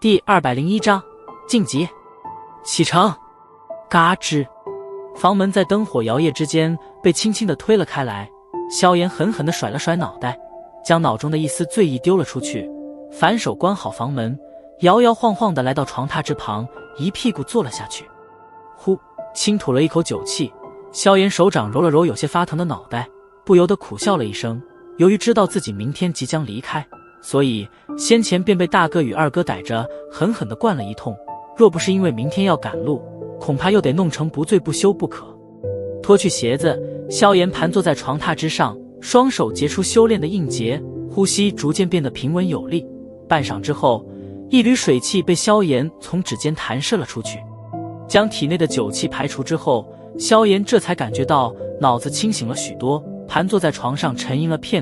第201章晋级。启程。嘎吱，房门在灯火摇曳之间被轻轻地推了开来。萧炎狠狠地甩了甩脑袋，将脑中的一丝醉意丢了出去，反手关好房门，摇摇晃晃地来到床榻之旁，一屁股坐了下去。呼，轻吐了一口酒气，萧炎手掌揉了揉有些发疼的脑袋，不由得苦笑了一声。由于知道自己明天即将离开，所以先前便被大哥与二哥逮着狠狠地灌了一通，若不是因为明天要赶路，恐怕又得弄成不醉不休不可。脱去鞋子，萧炎盘坐在床榻之上，双手结出修炼的印结，呼吸逐渐变得平稳有力。半晌之后，一缕水气被萧炎从指尖弹射了出去，将体内的酒气排除之后，萧炎这才感觉到脑子清醒了许多，盘坐在床上沉吟了片刻。